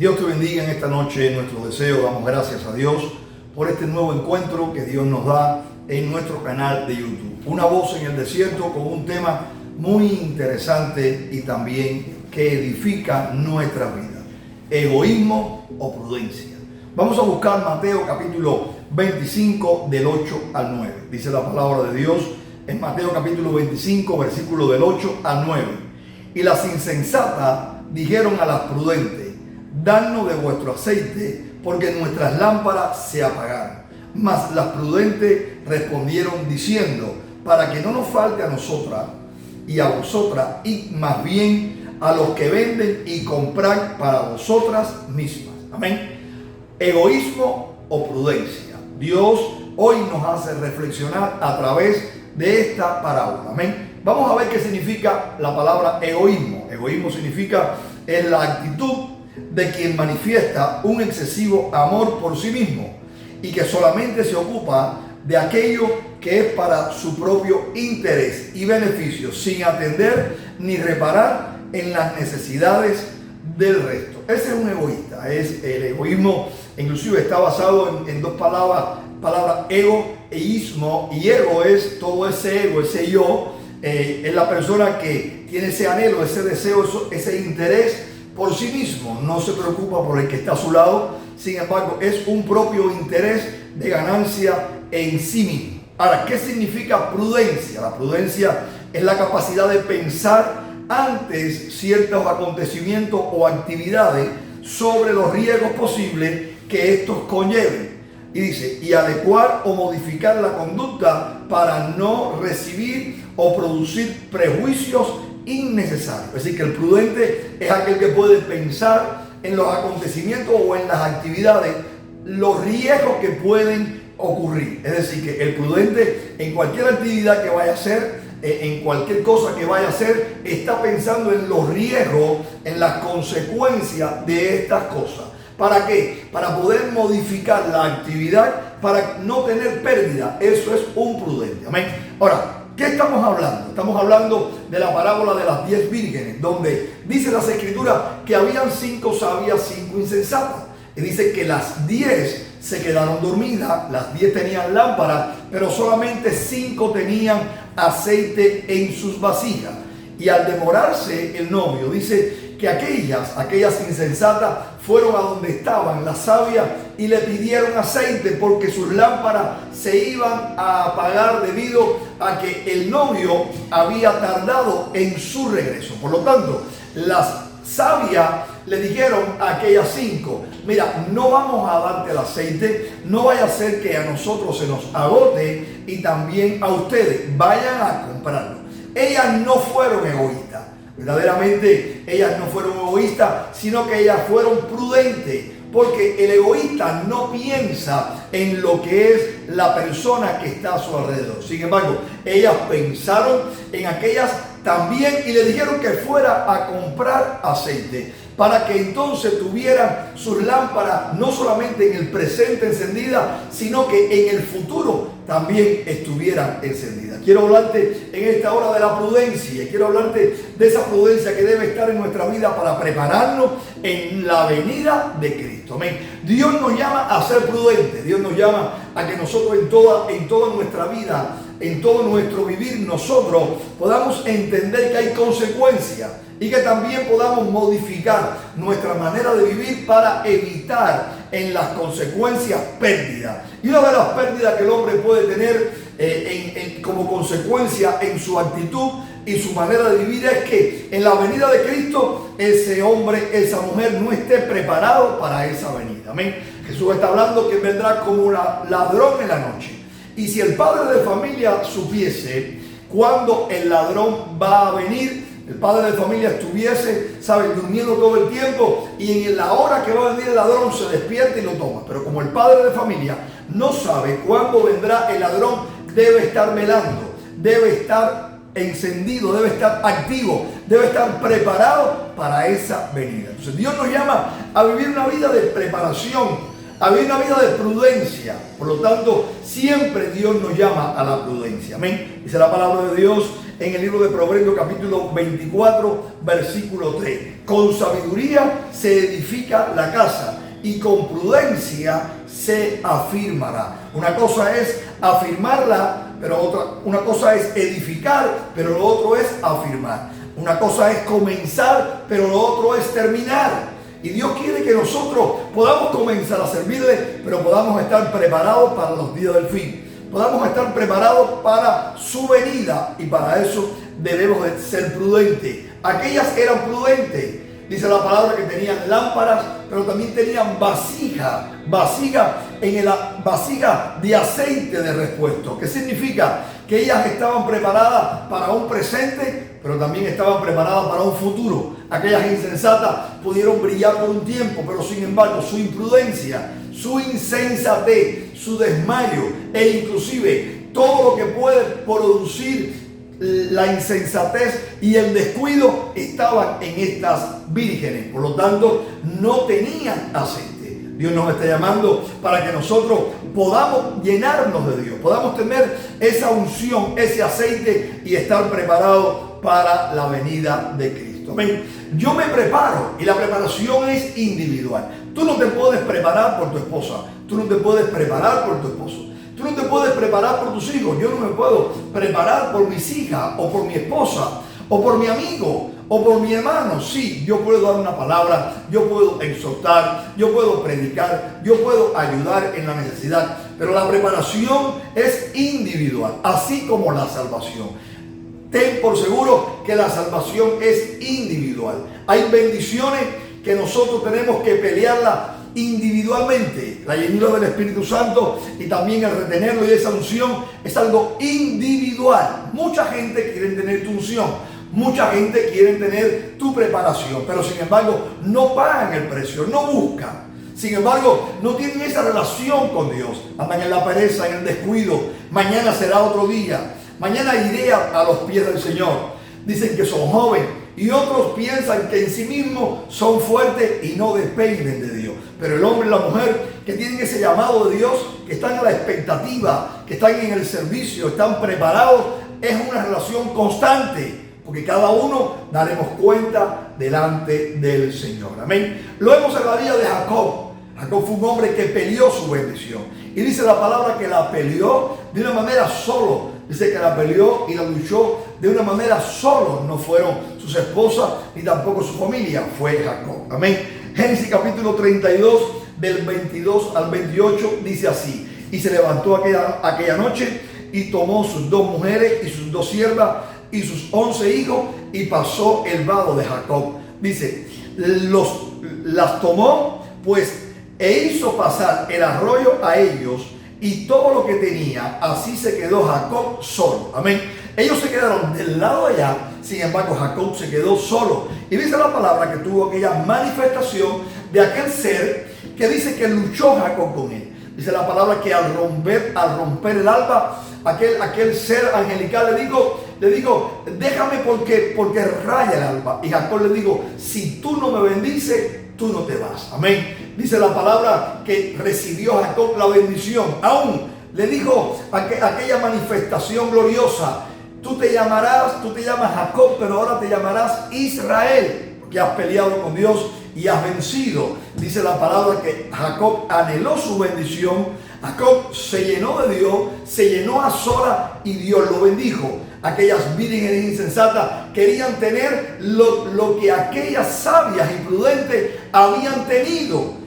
Dios te bendiga en esta noche, en nuestro deseo. Damos gracias a Dios por este nuevo encuentro que Dios nos da en nuestro canal de YouTube. Una voz en el desierto con un tema muy interesante y también que edifica nuestra vida. Egoísmo o prudencia. Vamos a buscar Mateo capítulo 25 del 8 al 9. Dice la palabra de Dios en Mateo capítulo 25 versículo del 8 al 9. Y las insensatas dijeron a las prudentes: danos de vuestro aceite, porque nuestras lámparas se apagaron. Mas las prudentes respondieron diciendo: para que no nos falte a nosotras y a vosotras, y más bien a los que venden y compran para vosotras mismas. Amén. Egoísmo o prudencia. Dios hoy nos hace reflexionar a través de esta parábola. Amén. Vamos a ver qué significa la palabra egoísmo. Egoísmo significa la actitud de quien manifiesta un excesivo amor por sí mismo y que solamente se ocupa de aquello que es para su propio interés y beneficio, sin atender ni reparar en las necesidades del resto. Ese es un egoísta. Es el egoísmo, inclusive está basado en dos palabras, ego e ismo, y ego es todo ese ego, ese yo, es la persona que tiene ese anhelo, ese deseo, ese interés por sí mismo, no se preocupa por el que está a su lado, sin embargo es un propio interés de ganancia en sí mismo. Ahora, ¿qué significa prudencia? La prudencia es la capacidad de pensar antes ciertos acontecimientos o actividades sobre los riesgos posibles que estos conlleven. Y dice, y adecuar o modificar la conducta para no recibir o producir prejuicios innecesarios. Es decir, que el prudente es aquel que puede pensar en los acontecimientos o en las actividades, los riesgos que pueden ocurrir. Es decir, que el prudente en cualquier actividad que vaya a hacer, en cualquier cosa que vaya a hacer, está pensando en los riesgos, en las consecuencias de estas cosas. ¿Para qué? Para poder modificar la actividad, para no tener pérdida. Eso es un prudente. Amén. Ahora, ¿qué estamos hablando? Estamos hablando de la parábola de las 10 vírgenes, donde dice las escrituras que habían 5 sabias, 5 insensatas. Y dice que las 10 se quedaron dormidas, las 10 tenían lámparas, pero solamente 5 tenían aceite en sus vasijas. Y al demorarse el novio, dice que aquellas insensatas fueron a donde estaban las sabias y le pidieron aceite porque sus lámparas se iban a apagar debido a que el novio había tardado en su regreso. Por lo tanto, las sabias le dijeron a aquellas 5: mira, no vamos a darte el aceite, no vaya a ser que a nosotros se nos agote y también a ustedes, vayan a comprarlo. Ellas no fueron egoístas. Verdaderamente ellas no fueron egoístas, sino que ellas fueron prudentes, porque el egoísta no piensa en lo que es la persona que está a su alrededor. Sin embargo, ellas pensaron en aquellas también y le dijeron que fuera a comprar aceite, para que entonces tuvieran sus lámparas no solamente en el presente encendidas, sino que en el futuro también estuvieran encendidas. Quiero hablarte en esta hora de la prudencia, quiero hablarte de esa prudencia que debe estar en nuestra vida para prepararnos en la venida de Cristo. Amén. Dios nos llama a ser prudentes, Dios nos llama a que nosotros en toda nuestra vida, en todo nuestro vivir, nosotros podamos entender que hay consecuencias y que también podamos modificar nuestra manera de vivir para evitar en las consecuencias pérdidas. Y una de las pérdidas que el hombre puede tener como consecuencia en su actitud y su manera de vivir es que en la venida de Cristo ese hombre, esa mujer no esté preparado para esa venida. Amén. Jesús está hablando que vendrá como un ladrón en la noche. Y si el padre de familia supiese cuándo el ladrón va a venir, el padre de familia estuviese, durmiendo todo el tiempo, y en la hora que va a venir el ladrón se despierta y lo toma. Pero como el padre de familia no sabe cuándo vendrá el ladrón, debe estar velando, debe estar encendido, debe estar activo, debe estar preparado para esa venida. Entonces Dios nos llama a vivir una vida de preparación, había una vida de prudencia. Por lo tanto, siempre Dios nos llama a la prudencia. Amén. Dice la palabra de Dios en el libro de Proverbios capítulo 24, versículo 3. Con sabiduría se edifica la casa y con prudencia se afirmará. Una cosa es afirmarla, pero una cosa es edificar, pero lo otro es afirmar. Una cosa es comenzar, pero lo otro es terminar. Y Dios quiere que nosotros podamos comenzar a servirle, pero podamos estar preparados para los días del fin. Podamos estar preparados para su venida, y para eso debemos de ser prudentes. Aquellas eran prudentes. Dice la palabra que tenían lámparas, pero también tenían vasija de aceite de repuesto. ¿Qué significa? Que ellas estaban preparadas para un presente, pero también estaban preparadas para un futuro. Aquellas insensatas pudieron brillar por un tiempo, pero sin embargo su imprudencia, su insensatez, su desmayo e inclusive todo lo que puede producir la insensatez y el descuido estaban en estas vírgenes. Por lo tanto, no tenían aceite. Dios nos está llamando para que nosotros podamos llenarnos de Dios, podamos tener esa unción, ese aceite y estar preparados para la venida de Cristo. Amén. Yo me preparo y la preparación es individual. Tú no te puedes preparar por tu esposa, tú no te puedes preparar por tu esposo. Tú no te puedes preparar por tus hijos. Yo no me puedo preparar por mis hijas o por mi esposa o por mi amigo o por mi hermano. Sí, yo puedo dar una palabra, yo puedo exhortar, yo puedo predicar, yo puedo ayudar en la necesidad, pero la preparación es individual, así como la salvación. Ten por seguro que la salvación es individual. Hay bendiciones que nosotros tenemos que pelearla individualmente. La llenura del Espíritu Santo y también el retenerlo y esa unción es algo individual. Mucha gente quiere tener tu unción, mucha gente quiere tener tu preparación, pero sin embargo no pagan el precio, no buscan. Sin embargo, no tienen esa relación con Dios. Andan en la pereza, en el descuido. Mañana será otro día. Mañana iré a los pies del Señor. Dicen que son jóvenes y otros piensan que en sí mismos son fuertes y no dependen de Dios. Pero el hombre y la mujer que tienen ese llamado de Dios, que están a la expectativa, que están en el servicio, están preparados, es una relación constante, porque cada uno daremos cuenta delante del Señor. Amén. Lo vemos en la vida de Jacob. Jacob fue un hombre que peleó su bendición. Y dice la palabra que la peleó de una manera solo. Dice que la peleó y la luchó de una manera solo. No fueron sus esposas ni tampoco su familia. Fue Jacob. Amén. Génesis capítulo 32 del 22 al 28 dice así. Y se levantó aquella noche y tomó sus 2 mujeres y sus 2 siervas y sus 11 hijos y pasó el vado de Jacob. Dice, las tomó pues e hizo pasar el arroyo a ellos y todo lo que tenía. Así se quedó Jacob solo. Amén. Ellos se quedaron del lado de allá, sin embargo Jacob se quedó solo. Y dice la palabra que tuvo aquella manifestación de aquel ser que dice que luchó Jacob con él. Dice la palabra que al romper el alba, aquel ser angelical le digo, déjame porque raya el alba. Y Jacob le digo, si tú no me bendices, tú no te vas. Amén. Dice la palabra que recibió Jacob la bendición. Aún le dijo aquella manifestación gloriosa. Tú te llamas Jacob, pero ahora te llamarás Israel, porque has peleado con Dios y has vencido. Dice la palabra que Jacob anheló su bendición. Jacob se llenó de Dios, se llenó a solas y Dios lo bendijo. Aquellas vírgenes insensatas querían tener lo que aquellas sabias y prudentes habían tenido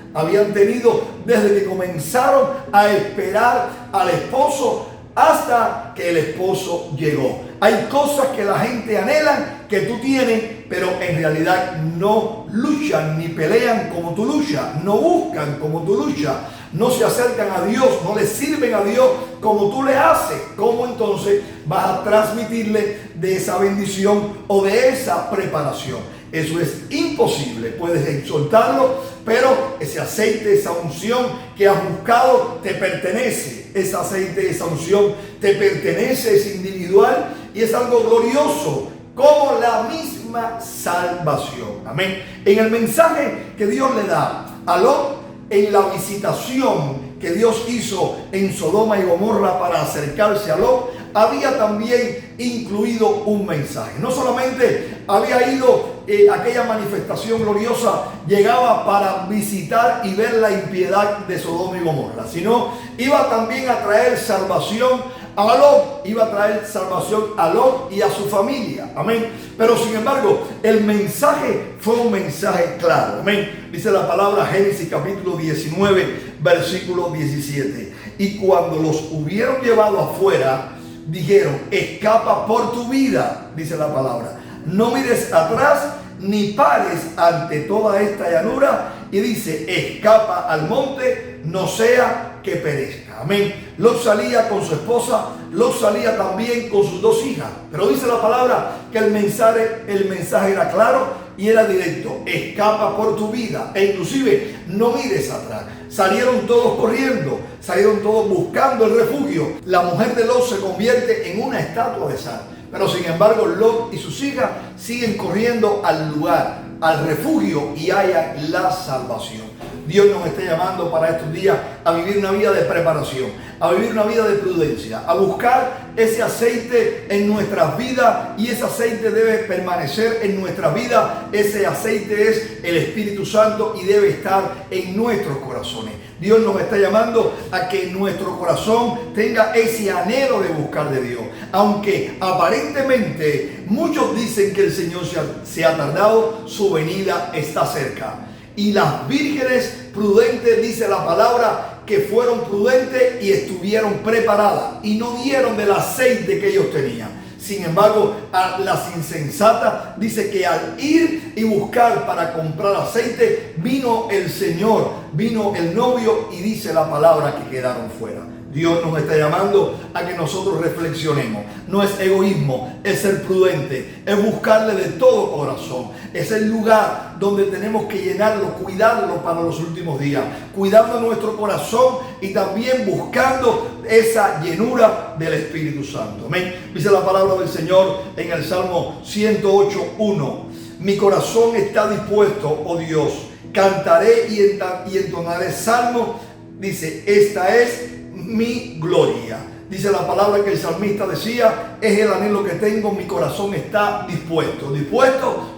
desde que comenzaron a esperar al esposo hasta que el esposo llegó. Hay cosas que la gente anhela que tú tienes, pero en realidad no luchan ni pelean como tú luchas, no buscan como tú luchas, no se acercan a Dios, no le sirven a Dios como tú le haces. ¿Cómo entonces vas a transmitirle de esa bendición o de esa preparación? Eso es imposible. Puedes exhortarlo, pero ese aceite, esa unción que has buscado te pertenece. Ese aceite, esa unción te pertenece, es individual y es algo glorioso, como la misma salvación. Amén. En el mensaje que Dios le da a Lot, en la visitación que Dios hizo en Sodoma y Gomorra para acercarse a Lot, había también incluido un mensaje. No solamente había ido aquella manifestación gloriosa, llegaba para visitar y ver la impiedad de Sodoma y Gomorra, sino iba también a traer salvación a Lot, iba a traer salvación a Lot y a su familia. Amén. Pero sin embargo, el mensaje fue un mensaje claro. Amén. Dice la palabra Génesis capítulo 19, versículo 17. Y cuando los hubieron llevado afuera, dijeron: escapa por tu vida, dice la palabra. No mires atrás ni pares ante toda esta llanura. Y dice: escapa al monte, no sea que perezca. Amén. Lot salía con su esposa, Lot salía también con sus dos hijas. Pero dice la palabra que el mensaje era claro y era directo: escapa por tu vida. E inclusive no mires atrás. Salieron todos corriendo, salieron todos buscando el refugio. La mujer de Lot se convierte en una estatua de sal. Pero sin embargo, Lot y sus hijas siguen corriendo al lugar, al refugio, y hallan la salvación. Dios nos está llamando para estos días a vivir una vida de preparación, a vivir una vida de prudencia, a buscar ese aceite en nuestras vidas, y ese aceite debe permanecer en nuestras vidas. Ese aceite es el Espíritu Santo y debe estar en nuestros corazones. Dios nos está llamando a que nuestro corazón tenga ese anhelo de buscar de Dios. Aunque aparentemente muchos dicen que el Señor se ha tardado, su venida está cerca. Y las vírgenes prudentes, dice la palabra, que fueron prudentes y estuvieron preparadas y no dieron del aceite que ellos tenían. Sin embargo, a las insensatas dice que al ir y buscar para comprar aceite, vino el Señor, vino el novio, y dice la palabra que quedaron fuera. Dios nos está llamando a que nosotros reflexionemos. No es egoísmo, es ser prudente, es buscarle de todo corazón. Es el lugar donde tenemos que llenarlo, cuidarlo para los últimos días, cuidando nuestro corazón y también buscando esa llenura del Espíritu Santo. Amén. Dice la palabra del Señor en el Salmo 108:1. Mi corazón está dispuesto, oh Dios, cantaré y entonaré salmo. Dice: esta es mi gloria. Dice la palabra que el salmista decía: es el anhelo que tengo, mi corazón está dispuesto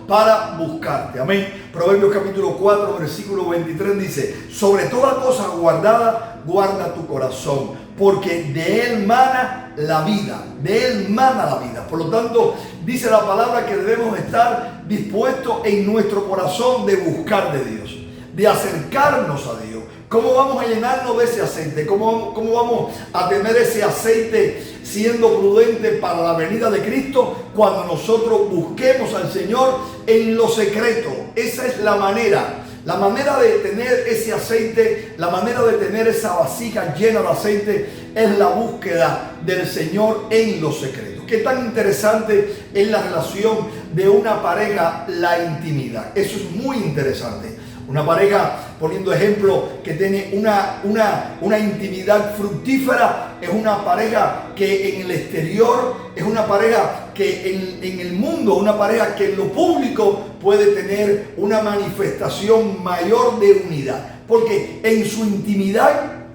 para buscarte. Amén. Proverbios capítulo 4, versículo 23 dice: sobre toda cosa guardada, guarda tu corazón, porque de él mana la vida, de él mana la vida. Por lo tanto, dice la palabra que debemos estar dispuestos en nuestro corazón de buscar de Dios, de acercarnos a Dios. ¿Cómo vamos a llenarnos de ese aceite? ¿Cómo vamos a tener ese aceite siendo prudente para la venida de Cristo? Cuando nosotros busquemos al Señor en lo secreto. Esa es la manera de tener ese aceite, la manera de tener esa vasija llena de aceite, es la búsqueda del Señor en lo secreto. Qué tan interesante es la relación de una pareja, la intimidad. Eso es muy interesante. Una pareja, poniendo ejemplo, que tiene una intimidad fructífera, es una pareja que en el exterior, es una pareja que en el mundo, una pareja que en lo público puede tener una manifestación mayor de unidad. Porque en su intimidad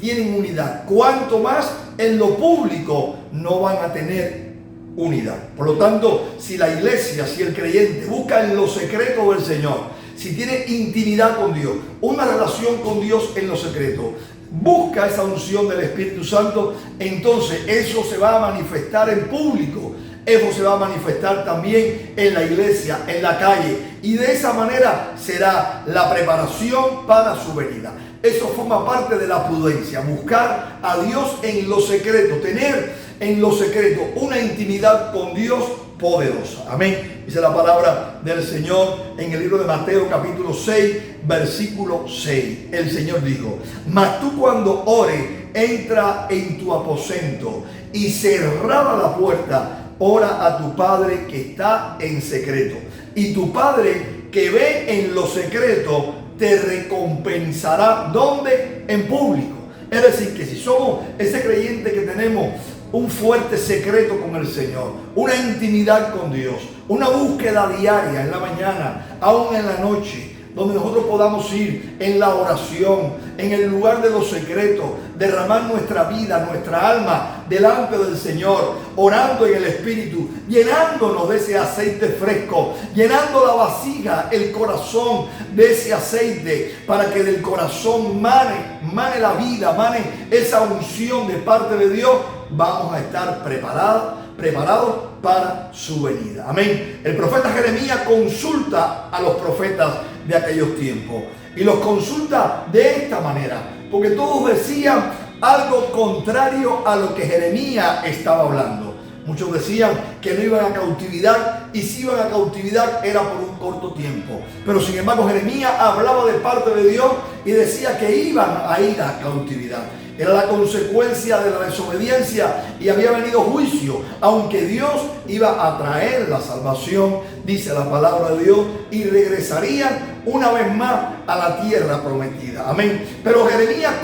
tienen unidad. Cuanto más en lo público no van a tener unidad. Por lo tanto, si la iglesia, si el creyente busca en lo secreto del Señor, si tiene intimidad con Dios, una relación con Dios en lo secreto, busca esa unción del Espíritu Santo, entonces eso se va a manifestar en público, eso se va a manifestar también en la iglesia, en la calle, y de esa manera será la preparación para su venida. Eso forma parte de la prudencia, buscar a Dios en lo secreto, tener en lo secreto una intimidad con Dios poderosa. Amén. Dice la palabra del Señor en el libro de Mateo capítulo 6, versículo 6. El Señor dijo: mas tú cuando ores, entra en tu aposento y cerrada la puerta, ora a tu Padre que está en secreto. Y tu Padre que ve en lo secreto te recompensará. ¿Dónde? En público. Es decir, que si somos ese creyente que tenemos un fuerte secreto con el Señor, una intimidad con Dios, una búsqueda diaria en la mañana, aún en la noche, donde nosotros podamos ir en la oración, en el lugar de lo secreto, derramar nuestra vida, nuestra alma delante del Señor, orando en el Espíritu, llenándonos de ese aceite fresco, llenando la vasija, el corazón de ese aceite, para que del corazón mane la vida, mane esa unción de parte de Dios. Vamos a estar preparados para su venida. Amén. El profeta Jeremías consulta a los profetas de aquellos tiempos y los consulta de esta manera, porque todos decían algo contrario a lo que Jeremías estaba hablando. Muchos decían que no iban a cautividad, y si iban a cautividad era por un corto tiempo. Pero sin embargo Jeremías hablaba de parte de Dios y decía que iban a ir a cautividad. Era la consecuencia de la desobediencia y había venido juicio, aunque Dios iba a traer la salvación, dice la palabra de Dios, y regresarían una vez más a la tierra prometida. Amén. Pero Jeremías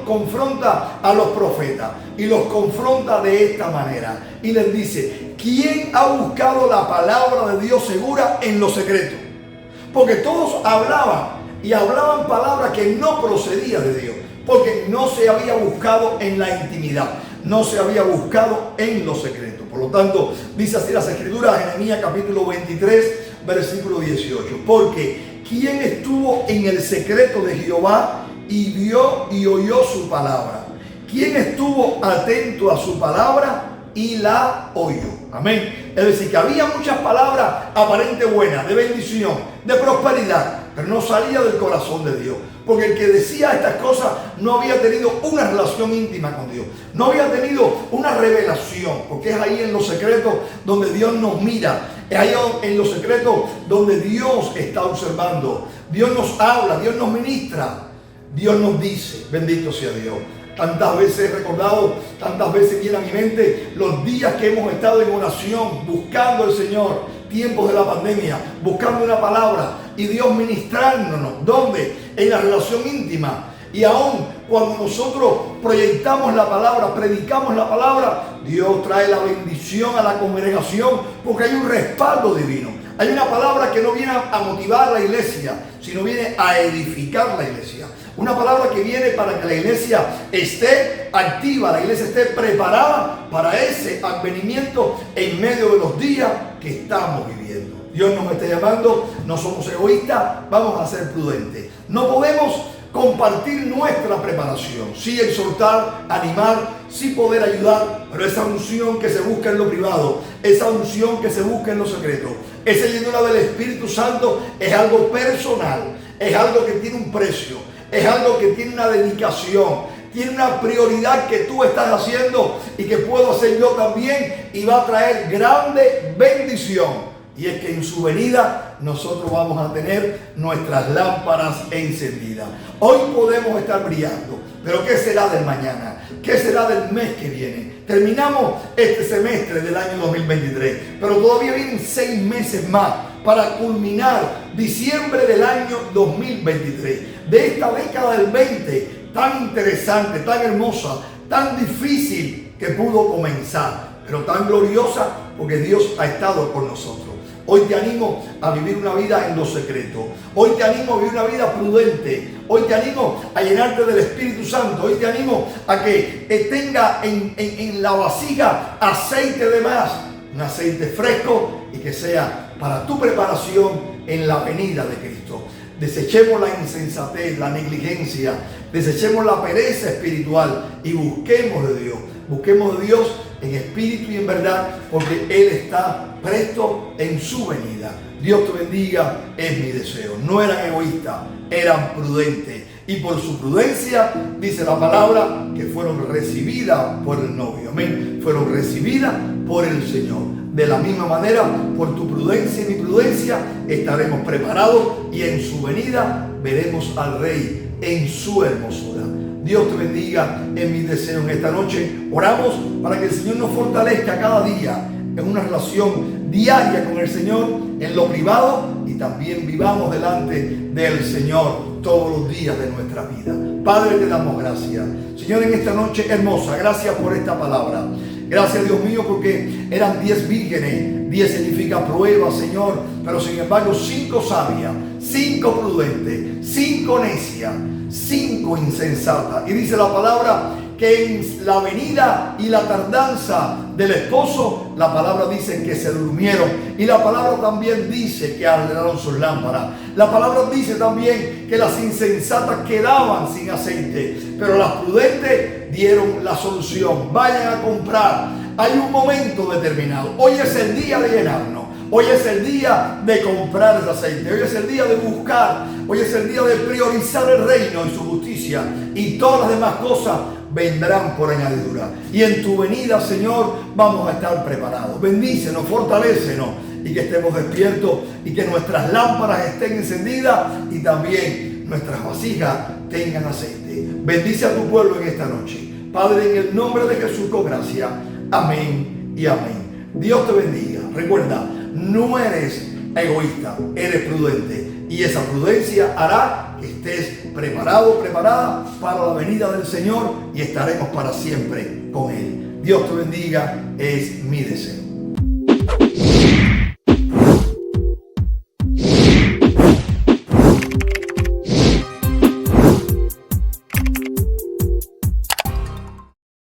confronta a los profetas y los confronta de esta manera y les dice: ¿quién ha buscado la palabra de Dios segura en lo secreto? Porque todos hablaban palabras que no procedían de Dios, porque no se había buscado en la intimidad, no se había buscado en lo secreto. Por lo tanto, dice así las Escrituras, Jeremías capítulo 23, versículo 18. Porque ¿quién estuvo en el secreto de Jehová y vio y oyó su palabra? ¿Quién estuvo atento a su palabra y la oyó? Amén. Es decir, que había muchas palabras aparentemente buenas, de bendición, de prosperidad, pero no salía del corazón de Dios. Porque el que decía estas cosas no había tenido una relación íntima con Dios, no había tenido una revelación, porque es ahí en lo secreto donde Dios nos mira, es ahí en lo secreto donde Dios está observando, Dios nos habla, Dios nos ministra, Dios nos dice. Bendito sea Dios. Tantas veces he recordado, tantas veces viene a mi mente los días que hemos estado en oración, buscando al Señor, tiempos de la pandemia, buscando una palabra y Dios ministrándonos. ¿Dónde? En la relación íntima. Y aún cuando nosotros proyectamos la palabra, predicamos la palabra, Dios trae la bendición a la congregación, porque hay un respaldo divino. Hay una palabra que no viene a motivar a la iglesia, sino viene a edificar la iglesia. Una palabra que viene para que la iglesia esté activa, la iglesia esté preparada para ese advenimiento en medio de los días que estamos viviendo. Dios nos está llamando, no somos egoístas, vamos a ser prudentes. No podemos compartir nuestra preparación, sí exhortar, animar, sí poder ayudar, pero esa unción que se busca en lo privado, esa unción que se busca en lo secreto, esa llenura del Espíritu Santo es algo personal, es algo que tiene un precio, es algo que tiene una dedicación, tiene una prioridad que tú estás haciendo y que puedo hacer yo también, y va a traer grande bendición. Y es que en su venida nosotros vamos a tener nuestras lámparas encendidas. Hoy podemos estar brillando, pero ¿qué será del mañana? ¿Qué será del mes que viene? Terminamos este semestre del año 2023, pero todavía vienen 6 meses más para culminar diciembre del año 2023. De esta década del 20, tan interesante, tan hermosa, tan difícil que pudo comenzar, pero tan gloriosa porque Dios ha estado con nosotros. Hoy te animo a vivir una vida en lo secreto. Hoy te animo a vivir una vida prudente. Hoy te animo a llenarte del Espíritu Santo. Hoy te animo a que tenga en la vasija aceite de más. Un aceite fresco y que sea para tu preparación en la venida de Cristo. Desechemos la insensatez, la negligencia. Desechemos la pereza espiritual y busquemos de Dios. Busquemos de Dios en espíritu y en verdad, porque Él está presto en su venida. Dios te bendiga, es mi deseo. No eran egoístas, eran prudentes. Y por su prudencia, dice la palabra, que fueron recibidas por el novio. Amén. Fueron recibidas por el Señor. De la misma manera, por tu prudencia y mi prudencia, estaremos preparados y en su venida veremos al Rey en su hermosura. Dios te bendiga, en mi deseo en esta noche. Oramos para que el Señor nos fortalezca cada día en una relación diaria con el Señor, en lo privado, y también vivamos delante del Señor todos los días de nuestra vida. Padre, te damos gracias. Señor, en esta noche hermosa, gracias por esta palabra. Gracias, Dios mío, porque eran 10 vírgenes. 10 significa prueba, Señor. Pero sin embargo, 5 sabias, 5 prudentes, 5 necias, 5 insensatas. Y dice la palabra que en la venida y la tardanza del esposo, la palabra dice que se durmieron. Y la palabra también dice que alumbraron sus lámparas. La palabra dice también que las insensatas quedaban sin aceite, pero las prudentes dieron la solución. Vayan a comprar. Hay un momento determinado. Hoy es el día de llenarnos. Hoy es el día de comprar ese aceite. Hoy es el día de buscar. Hoy es el día de priorizar el reino y su justicia. Y todas las demás cosas vendrán por añadidura. Y en tu venida, Señor, vamos a estar preparados. Bendícenos, fortalécenos y que estemos despiertos y que nuestras lámparas estén encendidas y también nuestras vasijas tengan aceite. Bendice a tu pueblo en esta noche. Padre, en el nombre de Jesús, con gracia. Amén y amén. Dios te bendiga. Recuerda, no eres egoísta, eres prudente. Y esa prudencia hará que estés preparado, preparada para la venida del Señor y estaremos para siempre con Él. Dios te bendiga, es mi deseo.